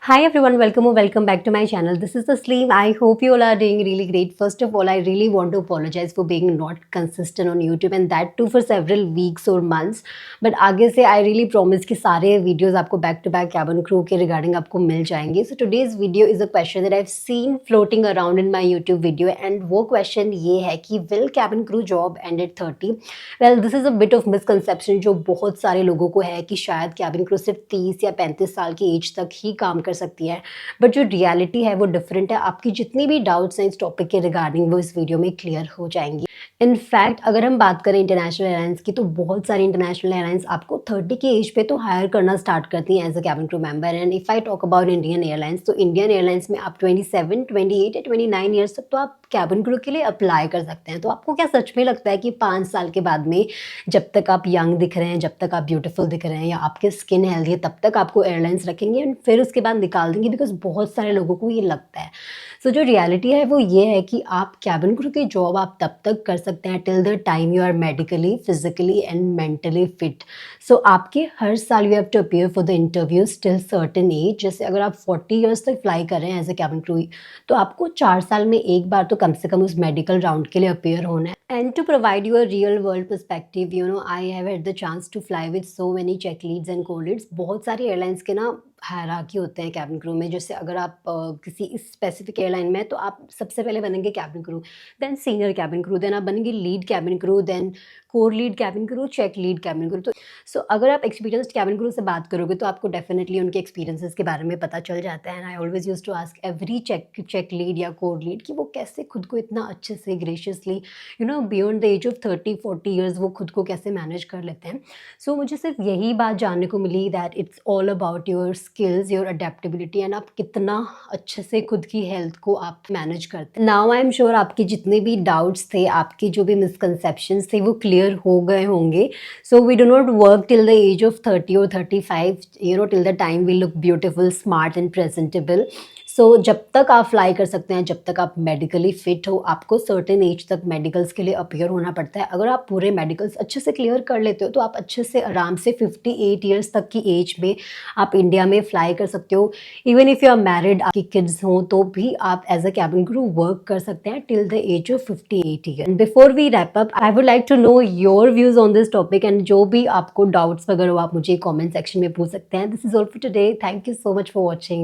Hi everyone, welcome or welcome back to my channel. This is Tasleem. I hope you all are doing really great. First of all, I really want to apologize for being not consistent on YouTube and that too for several weeks or months. But आगे से I really promise कि सारे videos आपको back to back cabin crew के regarding आपको मिल जाएंगे. So today's video is a question that I've seen floating around in my YouTube video and वो question ये है कि will cabin crew job end at 30? Well, this is a bit of misconception जो बहुत सारे लोगों को है कि शायद cabin crew सिर्फ 30 या 35 साल की एज तक ही काम कर सकती है, बट जो रियलिटी है वो डिफरेंट है. आपकी जितनी भी डाउट्स हैं इस टॉपिक के रिगार्डिंग वो इस वीडियो में क्लियर हो जाएंगी. इनफैक्ट अगर हम बात करें इंटरनेशनल एयरलाइंस की तो बहुत सारी इंटरनेशनल एयरलाइंस आपको 30 की एज पे तो हायर करना स्टार्ट करती हैं as a cabin crew member. And if I talk about Indian Airlines तो इंडियन एयरलाइंस में आप 27, 28 या 29 ईयर्स तक तो आप कैबिन क्रू के लिए अप्लाई कर सकते हैं. तो आपको क्या सच में लगता है कि 5 साल के बाद में जब तक आप यंग दिख रहे हैं, जब तक आप ब्यूटीफुल दिख रहे हैं या आपके स्किन हेल्दी है तब तक आपको एयरलाइंस रखेंगे एंड फिर उसके बाद निकाल देंगे? बिकॉज बहुत सारे लोगों को ये लगता है. सो जो रियलिटी है वो ये है कि आप कैबिन क्रू की जॉब आप तब तक कर सकते हैं till the time you are medically, physically and mentally fit. So आपके हर साल you have to appear for the interviews till certain age. जैसे अगर आप 40 ईयर्स तक फ्लाई कर रहे हैं एज ए कैबिन क्रू तो आपको 4 साल में एक बार तो कम से कम उस मेडिकल राउंड के लिए अपीयर होना है. And to provide you a real world perspective, I have had the chance to fly with so many check leads and co-leads. बहुत सारी एयरलाइंस के ना हायरार्की होते हैं कैबिन क्रू में. जैसे अगर आप किसी स्पेसिफिक एयरलाइन में तो आप सबसे पहले बनेंगे cabin crew, then senior cabin crew, then आप बनेंगे lead cabin crew, then core lead cabin crew, check lead cabin crew. तो अगर आप एक्सपीरियंस्ड कैबिन क्रू से बात करोगे तो आपको डेफिनेटली उनके एक्सपीरियंसेस के बारे में पता चल जाता है. And I always use to ask every check lead या कोर लीड कि वो कैसे खुद को इतना अच्छे से graciously beyond the age of 30-40 years वो खुद को कैसे मैनेज कर लेते हैं. सो मुझे सिर्फ यही बात जानने को मिली that it's all about your skills, your adaptability and आप कितना अच्छे से खुद की हेल्थ को आप मैनेज करते हैं. नाउ आई एम श्योर आपके जितने भी डाउट्स थे, आपके जो भी मिसकंसेप्शंस थे वो क्लियर हो गए होंगे. So we do not work till the age of 30 और 35, till the time we look beautiful, smart and presentable. So जब तक आप फ्लाई कर सकते हैं, जब तक आप मेडिकली फिट हो, आपको सर्टेन एज तक मेडिकल्स के लिए अपीयर होना पड़ता है. अगर आप पूरे मेडिकल्स अच्छे से क्लियर कर लेते हो तो आप अच्छे से आराम से 58 ईयर्स तक की एज में आप इंडिया में फ्लाई कर सकते हो. Even if you are married, आपकी किड्स हों तो भी आप as a cabin crew work कर सकते हैं till the age of 58 year. Before we wrap up I would like to know your views on this topic and जो भी आपको डाउट्स वगैरह हो आप मुझे कॉमेंट सेक्शन में पूछ सकते हैं. This is all for today. Thank you so much for watching.